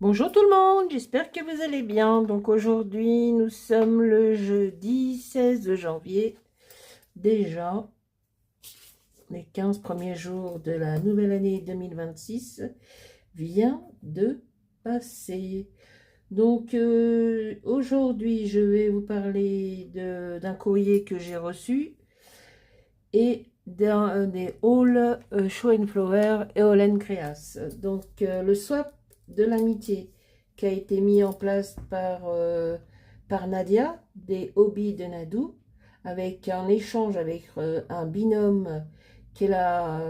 Bonjour tout le monde, j'espère que vous allez bien. Donc aujourd'hui, nous sommes le jeudi 16 janvier. Déjà, les 15 premiers jours de la nouvelle année 2026 vient de passer. Donc aujourd'hui, je vais vous parler d'un courrier que j'ai reçu et des halls Show and Flower et Holland Creas. Donc le swap de l'amitié qui a été mis en place par Nadia, des hobbies de Nadou, avec un échange avec un binôme qu'elle a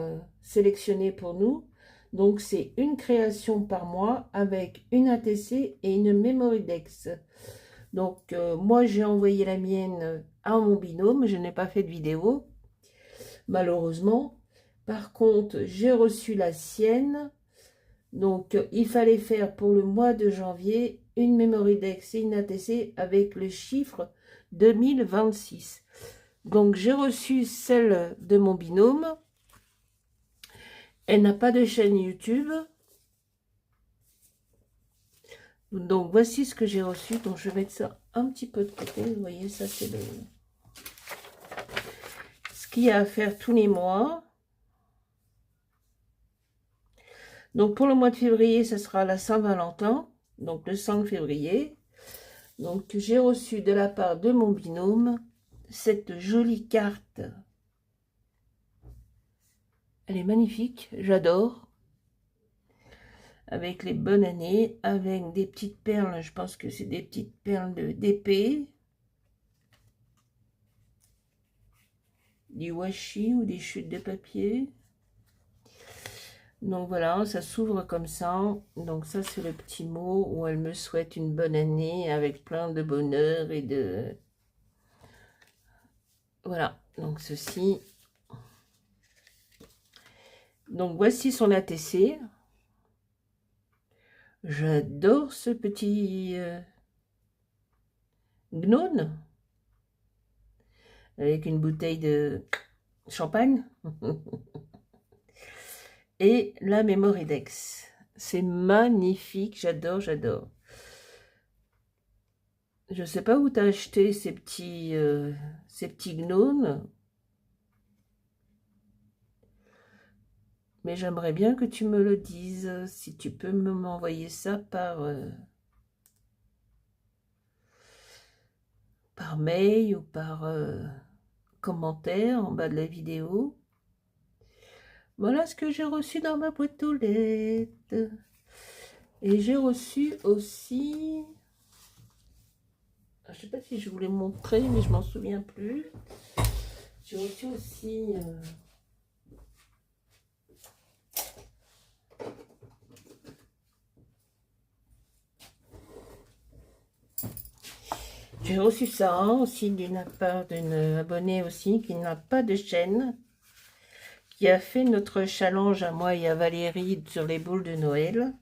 sélectionné pour nous. Donc c'est une création par mois avec une ATC et une Memory Dex. Donc moi j'ai envoyé la mienne à mon binôme, je n'ai pas fait de vidéo malheureusement. Par contre, j'ai reçu la sienne. Donc, il fallait faire pour le mois de janvier une Memory Dex et une ATC avec le chiffre 2026. Donc, j'ai reçu celle de mon binôme. Elle n'a pas de chaîne YouTube. Donc, voici ce que j'ai reçu. Donc, je vais mettre ça un petit peu de côté. Vous voyez, ça, c'est ce qu'il y a à faire tous les mois. Donc, pour le mois de février, ce sera la Saint-Valentin, donc le 5 février. Donc, j'ai reçu de la part de mon binôme cette jolie carte. Elle est magnifique, j'adore. Avec les bonnes années, avec des petites perles, je pense que c'est des petites perles d'épée. Du washi ou des chutes de papier. Donc voilà, ça s'ouvre comme ça. Donc ça, c'est le petit mot où elle me souhaite une bonne année avec plein de bonheur et de... Voilà, donc ceci. Donc voici son ATC. J'adore ce petit gnome avec une bouteille de champagne. Et la Memory Dex. C'est magnifique, j'adore, j'adore. Je ne sais pas où tu as acheté ces petits gnomes, mais j'aimerais bien que tu me le dises, si tu peux m'envoyer ça par mail ou par commentaire en bas de la vidéo. Voilà ce que j'ai reçu dans ma boîte aux lettres. Et j'ai reçu aussi... Je ne sais pas si je voulais montrer, mais je m'en souviens plus. J'ai reçu aussi... J'ai reçu ça aussi d'une part d'une abonnée aussi qui n'a pas de chaîne, qui a fait notre challenge à moi et à Valérie sur les boules de Noël.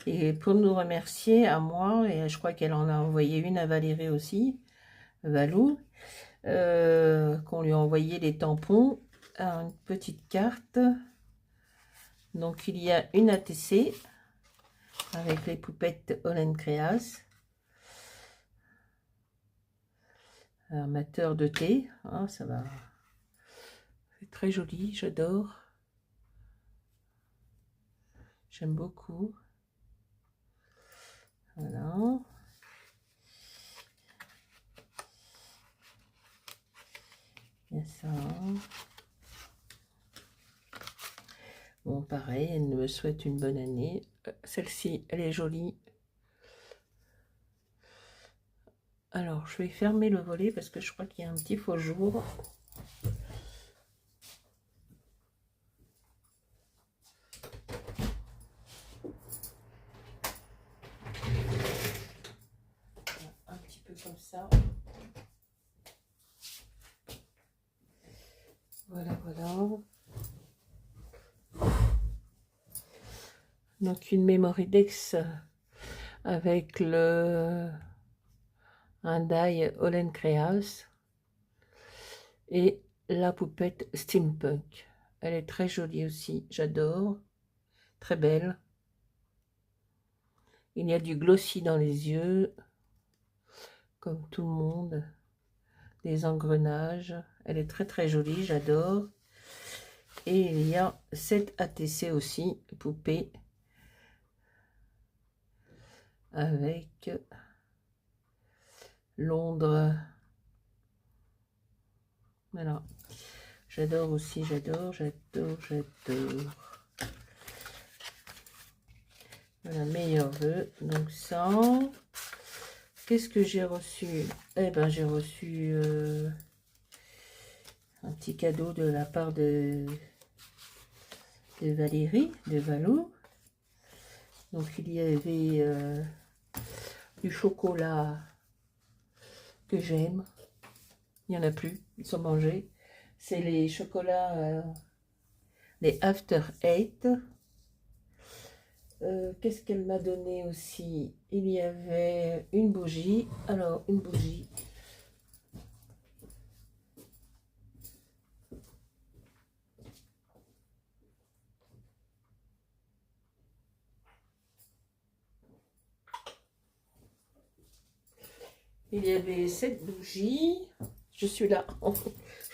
Et pour nous remercier à moi, et je crois qu'elle en a envoyé une à Valérie aussi, Valou, qu'on lui a envoyé les tampons, une petite carte. Donc il y a une ATC avec les poupettes Holland Creas. Amateur de thé, hein, ça va. C'est très joli, j'adore. J'aime beaucoup. Voilà. Il y a ça. Bon, pareil, elle me souhaite une bonne année. Celle-ci, elle est jolie. Alors, je vais fermer le volet parce que je crois qu'il y a un petit faux jour. Un petit peu comme ça. Voilà, voilà. Donc, une Memory Dex avec un die Holland Creas et la poupette Steampunk. Elle est très jolie aussi, j'adore. Très belle. Il y a du glossy dans les yeux, comme tout le monde. Des engrenages. Elle est très très jolie, j'adore. Et il y a cette ATC aussi, poupée. Avec Londres. Voilà. J'adore aussi, j'adore. Voilà, meilleurs vœux. Donc ça. Qu'est-ce que j'ai reçu? Eh ben, j'ai reçu un petit cadeau de la part de Valérie, de Valou. Donc il y avait du chocolat que j'aime. Il n'y en a plus, ils sont mangés. C'est les chocolats, les After Eight. Qu'est-ce qu'elle m'a donné aussi? Il y avait une bougie. Alors, une bougie. Il y avait cette bougie. Je suis là.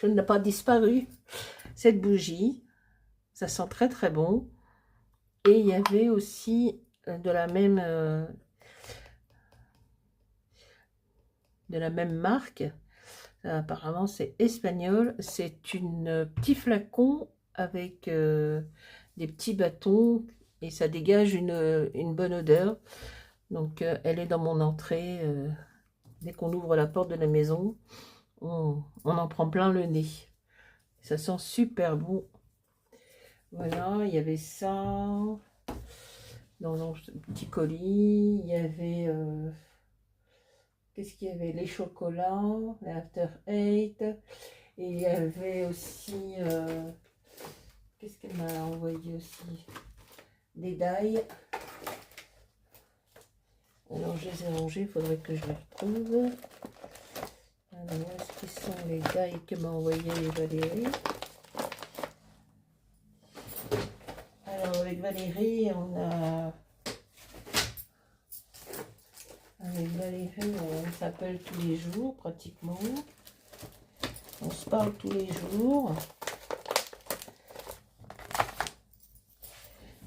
Je n'ai pas disparu. Cette bougie. Ça sent très très bon. Et il y avait aussi de la même marque. Apparemment, c'est espagnol. C'est un petit flacon avec des petits bâtons et ça dégage une bonne odeur. Donc, elle est dans mon entrée. Dès qu'on ouvre la porte de la maison, on en prend plein le nez. Ça sent super bon. Voilà, il y avait ça. Dans ce petit colis, il y avait... qu'est-ce qu'il y avait? Les chocolats, les After Eight. Et il y avait aussi... qu'est-ce qu'elle m'a envoyé aussi? Des dailles. Alors, je les ai rangés, il faudrait que je les retrouve. Alors, où est-ce qu'ils sont les dailles que m'a envoyé Valérie? Alors, avec Valérie, avec Valérie, on s'appelle tous les jours, pratiquement. On se parle tous les jours.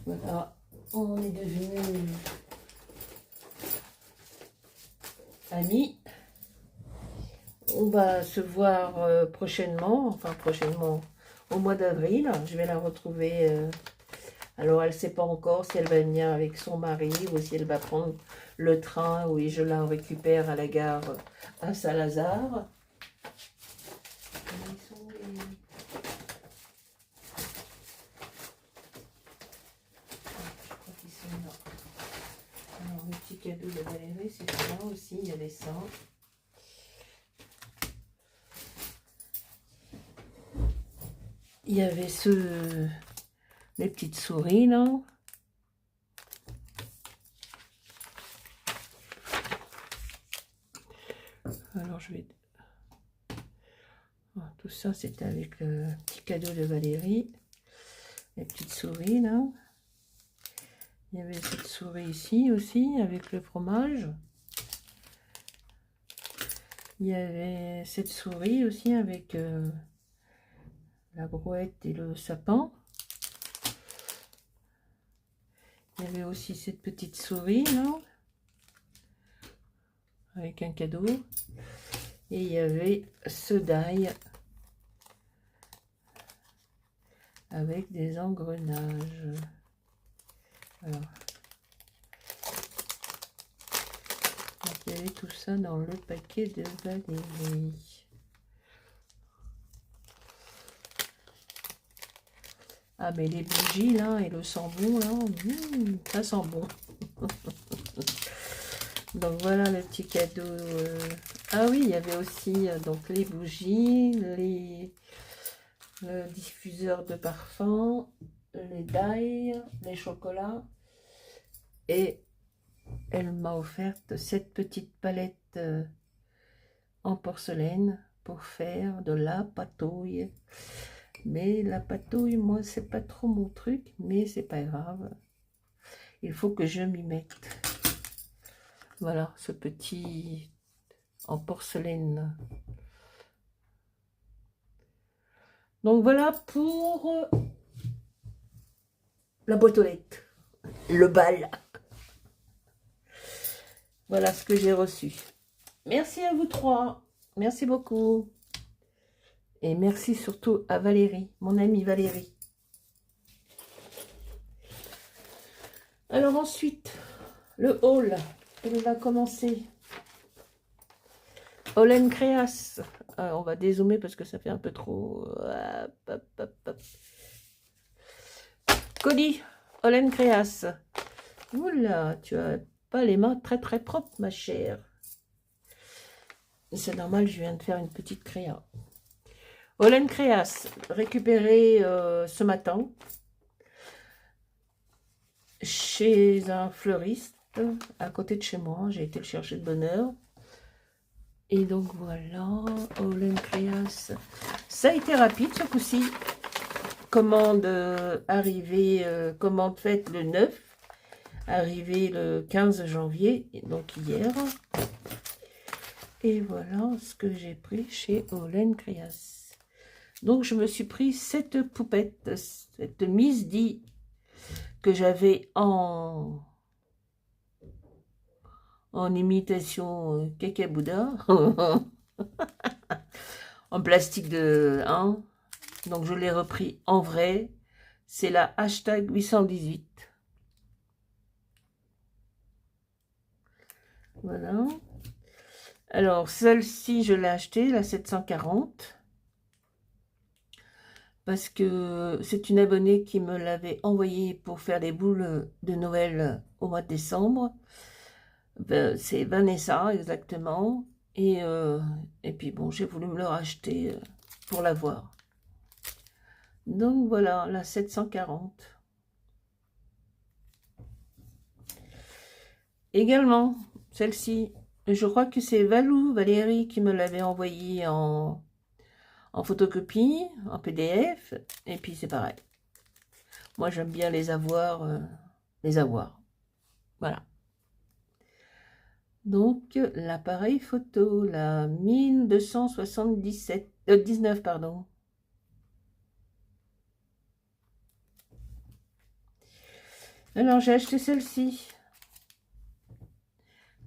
Voilà, on est devenus amis. On va se voir prochainement, au mois d'avril. Je vais la retrouver. Alors, elle ne sait pas encore si elle va venir avec son mari ou si elle va prendre le train où je la récupère à la gare à Saint-Lazare. Alors, le petit cadeau de Valérie, c'est ça aussi, il y avait ça. Il y avait les petites souris, là. Alors, je vais... Tout ça, c'était avec le petit cadeau de Valérie. Les petites souris, là. Il y avait cette souris ici aussi, avec le fromage. Il y avait cette souris aussi, avec la brouette et le sapin. Il y avait aussi cette petite souris, là. Avec un cadeau. Et il y avait ce die avec des engrenages. Voilà. Donc, il y avait tout ça dans le paquet de Valérie. Ah, mais les bougies, là, et le sambon, là, ça sent bon. Donc, voilà le petit cadeau. Ah oui, il y avait aussi donc les bougies, le diffuseur de parfum, les dailles, les chocolats. Et elle m'a offert cette petite palette en porcelaine pour faire de la patouille. Mais la patouille, moi, c'est pas trop mon truc, mais c'est pas grave. Il faut que je m'y mette. Voilà, ce petit en porcelaine. Donc voilà pour la boîte aux lettres, le bal. Voilà ce que j'ai reçu. Merci à vous trois. Merci beaucoup. Et merci surtout à Valérie, mon amie Valérie. Alors ensuite, le haul. Il va commencer. Olen Créas. On va dézoomer parce que ça fait un peu trop. Hop, hop, hop, hop. Colis, Olen Créas. Oula, tu as pas les mains très très propres, ma chère. C'est normal, je viens de faire une petite créa. Olen Créas, récupéré ce matin chez un fleuriste à côté de chez moi. J'ai été le chercher de bonne heure. Et donc voilà, Olen Créas. Ça a été rapide ce coup-ci. Commande arrivée, commande faite le 9, arrivée le 15 janvier, donc hier. Et voilà ce que j'ai pris chez Olen Créas. Donc je me suis pris cette poupette, cette Miss D que j'avais en imitation Keke Bouddha, en plastique de 1. Donc je l'ai repris en vrai. C'est la hashtag 818. Voilà. Alors celle-ci, je l'ai achetée, la 740. Parce que c'est une abonnée qui me l'avait envoyée pour faire des boules de Noël au mois de décembre. C'est Vanessa, exactement. Et puis bon, j'ai voulu me le racheter pour l'avoir. Donc voilà, la 740. Également, celle-ci, je crois que c'est Valérie qui me l'avait envoyée en photocopie, en PDF. Et puis c'est pareil. Moi, j'aime bien les avoir. Voilà. Donc, l'appareil photo, la 19, pardon. Alors, j'ai acheté celle-ci.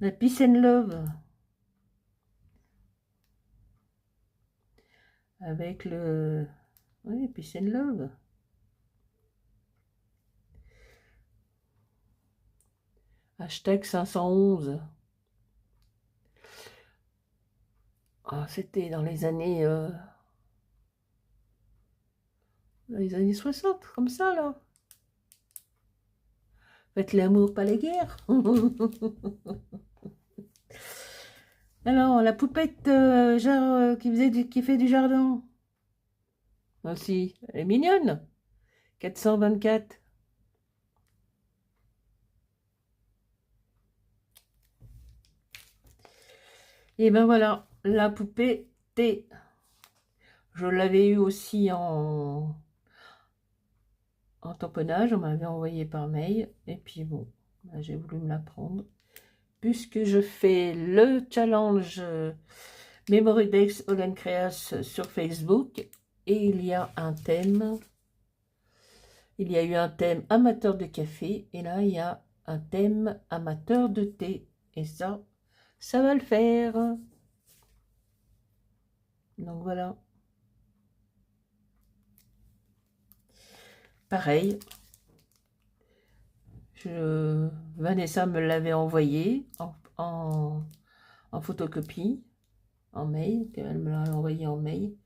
La Peace and Love. Avec le... Oui, Peace and Love. Hashtag 511. Ah, c'était dans les années... les années 60, comme ça, là. Faites l'amour, pas les guerres. Alors, la poupette genre, qui fait du jardin. Aussi, elle est mignonne. 424. Et ben voilà, la poupée T. Je l'avais eu aussi en tamponnage, on m'avait envoyé par mail. Et puis bon, j'ai voulu me la prendre. Puisque je fais le challenge Memory Days Olen Créas sur Facebook. Et il y a un thème. Il y a eu un thème amateur de café. Et là, il y a un thème amateur de thé. Et ça va le faire. Donc voilà. Pareil. Vanessa me l'avait envoyé en photocopie, en mail. Elle me l'a envoyé en mail.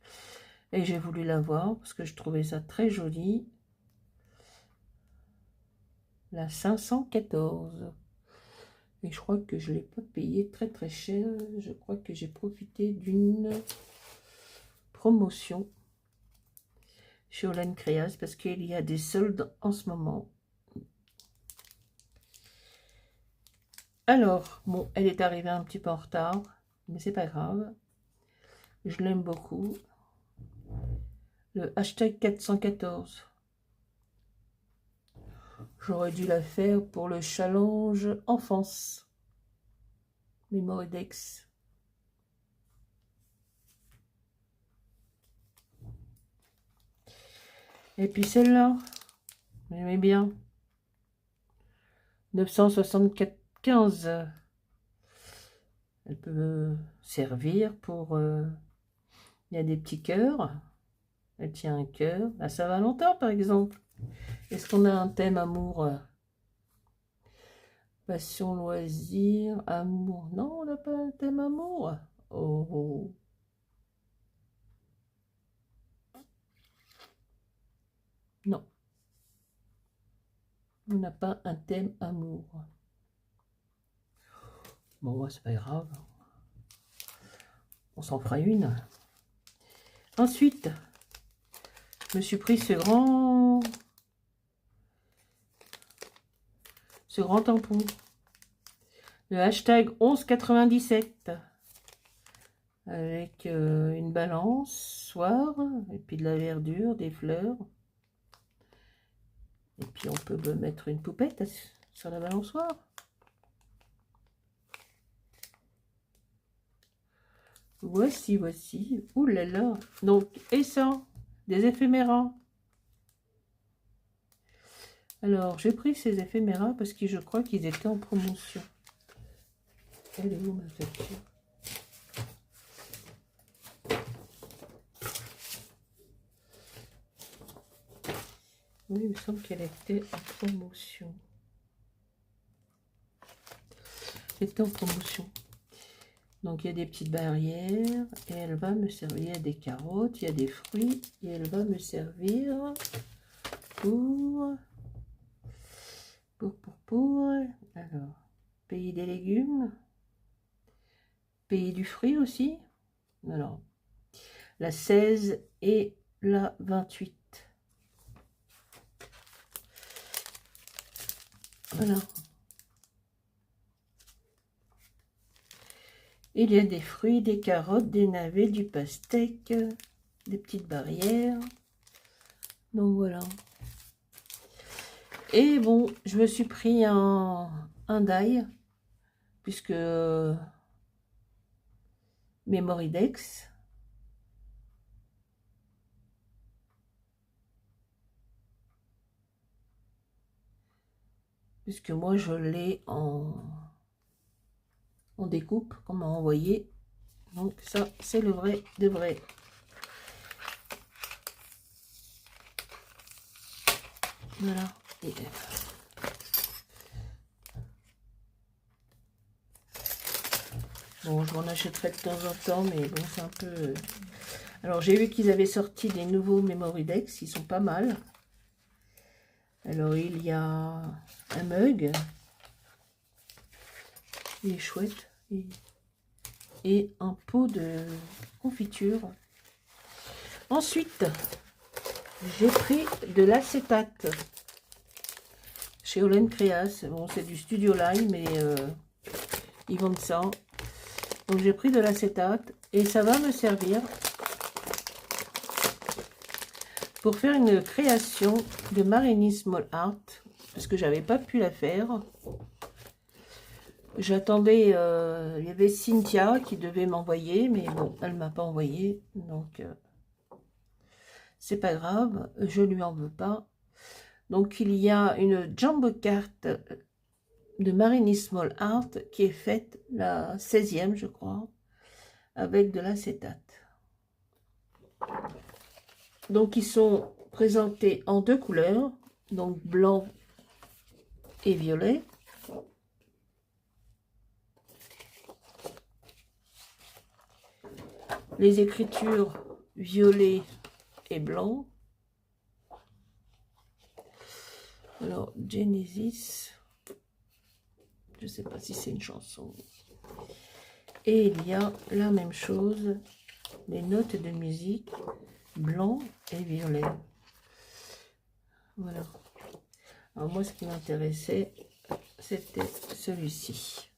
Et j'ai voulu l'avoir parce que je trouvais ça très joli. La 514. Et je crois que je ne l'ai pas payé très très cher. Je crois que j'ai profité d'une promotion chez Olen Créas parce qu'il y a des soldes en ce moment. Alors, bon, elle est arrivée un petit peu en retard, mais c'est pas grave. Je l'aime beaucoup. Le hashtag 414. J'aurais dû la faire pour le challenge enfance. Mémoridex. Et puis celle-là, j'aimais bien. 975. Elle peut servir pour... il y a des petits cœurs. Elle tient un cœur. À Saint-Valentin, par exemple. Est-ce qu'on a un thème amour? Passion, loisir, amour. Non, on n'a pas un thème amour. Oh, oh. Non. On n'a pas un thème amour. Bon, c'est pas grave. On s'en fera une. Ensuite, je me suis pris ce grand tampon. Le hashtag 1197. Avec une balançoire. Et puis de la verdure, des fleurs. Et puis on peut mettre une poupette sur la balançoire. Voici. Ouh là là. Donc, et ça, des éphéméras. Alors, j'ai pris ces éphéméras parce que je crois qu'ils étaient en promotion. Elle est où ma facture? Oui, il me semble qu'elle était en promotion. Elle était en promotion. Donc, il y a des petites barrières. Et elle va me servir. Il y a des carottes, il y a des fruits. Et elle va me servir pour... Alors, pays des légumes. Pays du fruit aussi. Alors, la 16 et la 28. Voilà. Il y a des fruits, des carottes, des navets, du pastèque, des petites barrières. Donc voilà. Et bon, je me suis pris un die, puisque Mémoridex. Puisque moi je l'ai en découpe, comme m'a envoyé. Donc ça, c'est le vrai de vrai. Voilà. Et bon, je m'en achèterai de temps en temps, mais bon, c'est un peu... Alors, j'ai vu qu'ils avaient sorti des nouveaux Mémoridex, ils sont pas mal. Alors, il y a un mug. Il est chouette. Et un pot de confiture. Ensuite, j'ai pris de l'acétate chez Olen Creas. Bon, c'est du Studio Line, mais ils vendent ça. Donc, j'ai pris de l'acétate et ça va me servir pour faire une création de Marini Small Art, parce que j'avais pas pu la faire. J'attendais, il y avait Cynthia qui devait m'envoyer, mais bon, elle m'a pas envoyé, donc c'est pas grave, je lui en veux pas. Donc il y a une jumbo carte de Marini Small Art qui est faite la 16e, je crois, avec de l'acétate. Donc ils sont présentés en deux couleurs, donc blanc et violet. Les écritures violet et blanc. Alors, Genesis, je ne sais pas si c'est une chanson. Et il y a la même chose, les notes de musique, blanc et violet. Voilà. Alors moi, ce qui m'intéressait, c'était celui-ci.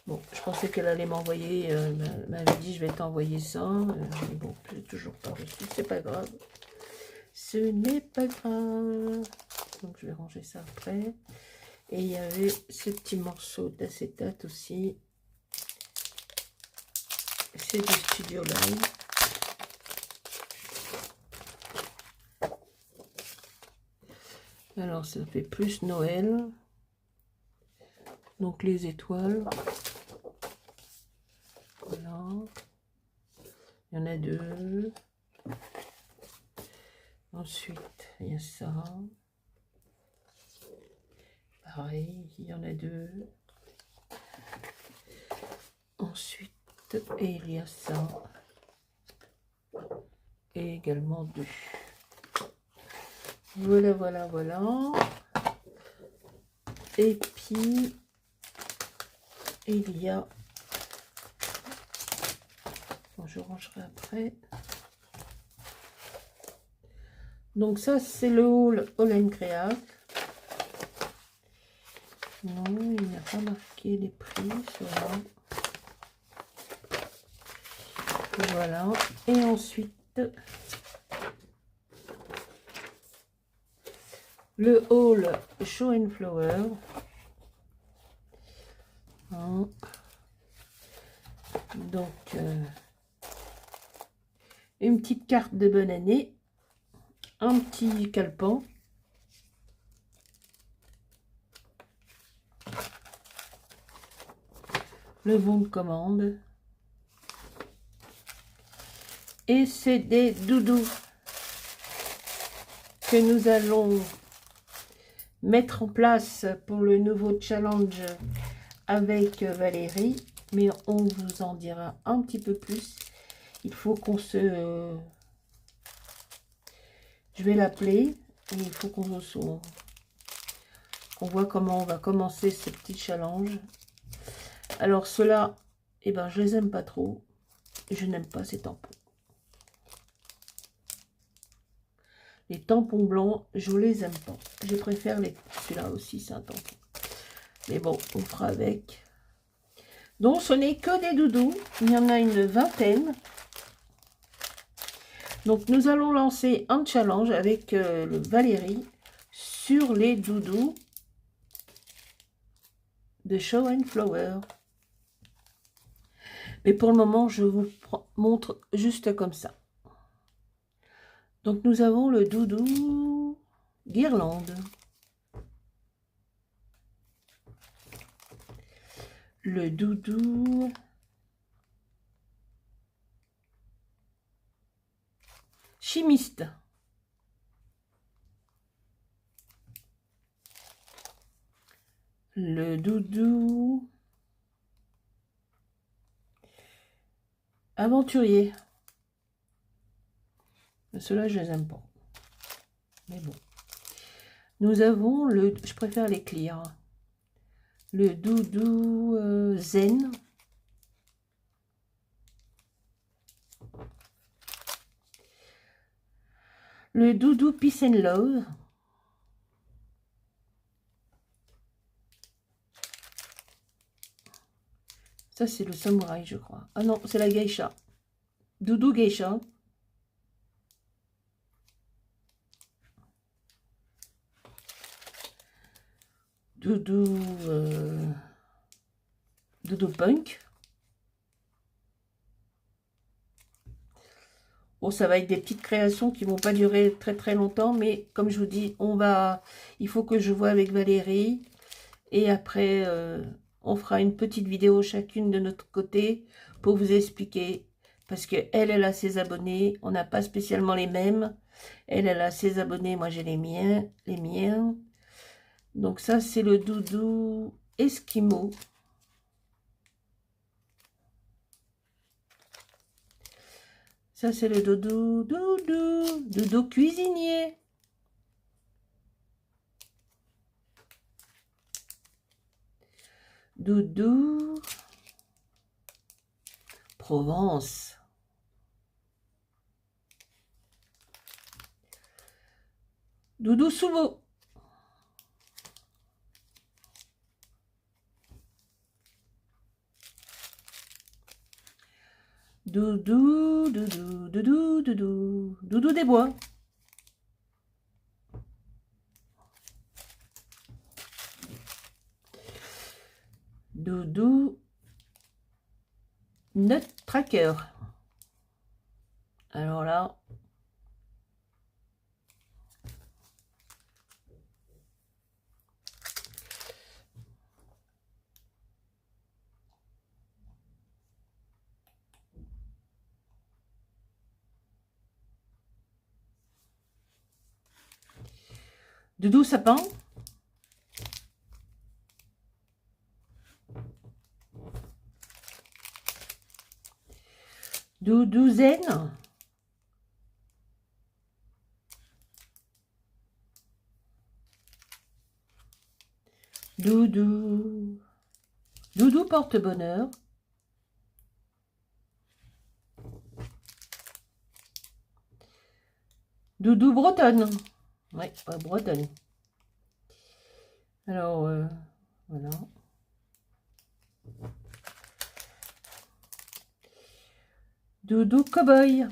Bon, je pensais qu'elle allait m'envoyer, elle m'avait dit je vais t'envoyer ça, mais bon, j'ai toujours pas reçu, c'est pas grave. Ce n'est pas grave. Donc je vais ranger ça après. Et il y avait ce petit morceau d'acétate aussi. C'est du Studio Live. Alors ça fait plus Noël. Donc les étoiles. Voilà. Il y en a deux. Ensuite, il y a ça. Pareil, il y en a deux. Ensuite, il y a ça. Et également deux. Voilà, voilà, voilà. Et puis, il y a... Bon, je rangerai après. Donc ça, c'est le haul All Create. Non, il n'y a pas marqué les prix sur là. Voilà. Et ensuite, le haul Show and Flower. Hein. Donc, une petite carte de bonne année. Un petit calepin. Le bon de commande. Et c'est des doudous que nous allons mettre en place pour le nouveau challenge avec Valérie. Mais on vous en dira un petit peu plus. Il faut qu'on se... Je vais l'appeler. Il faut qu'on voit comment on va commencer ce petit challenge. Alors ceux-là, eh ben, je les aime pas trop. Je n'aime pas ces tampons. Les tampons blancs, je les aime pas. Je préfère les... Celui-là aussi, c'est un tampon. Mais bon, on fera avec. Donc, ce n'est que des doudous. Il y en a une vingtaine. Donc, nous allons lancer un challenge avec Valérie sur les doudous de Show and Flower. Mais pour le moment, je vous montre juste comme ça. Donc, nous avons le doudou guirlande. Le doudou chimiste. Le doudou aventurier. Ceux-là, je les aime pas. Mais bon. Nous avons le... Je préfère les clear. Le doudou zen. Le doudou peace and love. Ça, c'est le samouraï, je crois. Ah non, c'est la geisha. Doudou geisha. Doudou... doudou punk. Bon, ça va être des petites créations qui vont pas durer très très longtemps, mais comme je vous dis, il faut que je vois avec Valérie. Et après, on fera une petite vidéo chacune de notre côté pour vous expliquer. Parce qu'elle, elle a ses abonnés. On n'a pas spécialement les mêmes. Elle a ses abonnés. Moi, j'ai les miens. Donc ça, c'est le doudou Esquimau. Ça, c'est le doudou cuisinier. Doudou Provence. Doudou Souveau. Doudou des bois. Doudou Nut Tracker. Alors là, Doudou Sapin. Doudou Zen. Doudou. Doudou porte-bonheur. Doudou bretonne. Oui, bretonne. Alors, voilà. Doudou cow-boy.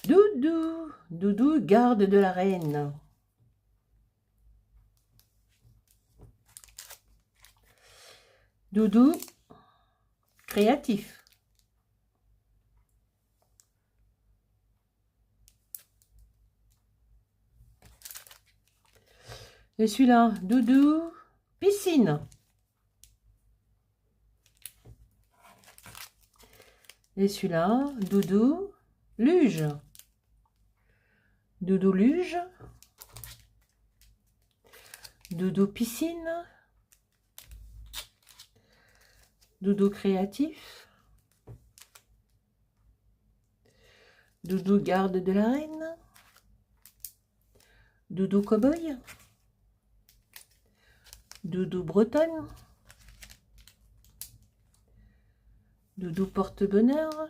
Doudou. Doudou garde de la reine. Doudou créatif. Et celui-là, Doudou piscine. Et celui-là, Doudou luge. Doudou luge. Doudou piscine. Doudou créatif. Doudou garde de la reine. Doudou cow-boy. Doudou bretonne. Doudou porte-bonheur.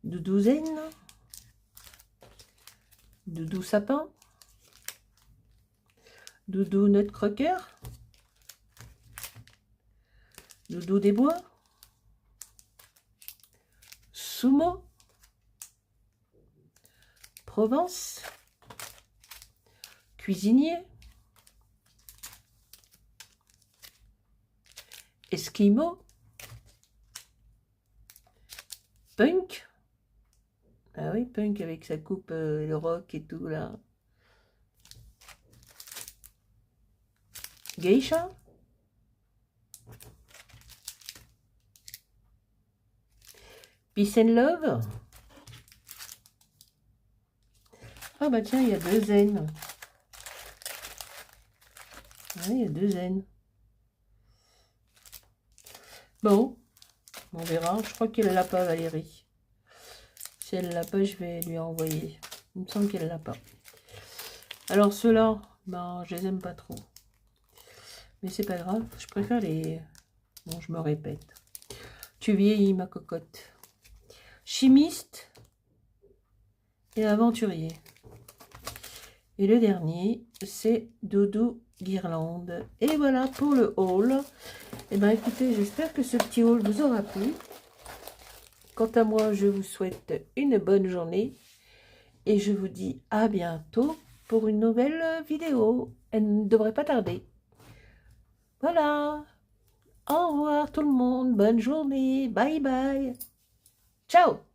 Doudou zen. Doudou sapin. Doudou nutcracker. Doudou des bois. Sumo. Provence. Cuisinier. Esquimau. Punk. Ah oui, punk avec sa coupe, le rock et tout là. Geisha. Peace and love. Ah bah tiens, il y a 2 zen. Ah, il y a 2 zen. Bon, on verra. Je crois qu'elle l'a pas, Valérie. Si elle l'a pas, je vais lui envoyer. Il me semble qu'elle l'a pas. Alors ceux-là, ben, je les aime pas trop. Mais c'est pas grave, je préfère les... Bon, je me répète. Tu vieillis, ma cocotte. Chimiste et aventurier. Et le dernier, c'est Doudou Guirlande. Et voilà pour le haul. Et bien écoutez, j'espère que ce petit haul vous aura plu. Quant à moi, je vous souhaite une bonne journée. Et je vous dis à bientôt pour une nouvelle vidéo. Elle ne devrait pas tarder. Voilà. Au revoir tout le monde. Bonne journée. Bye bye. Ciao.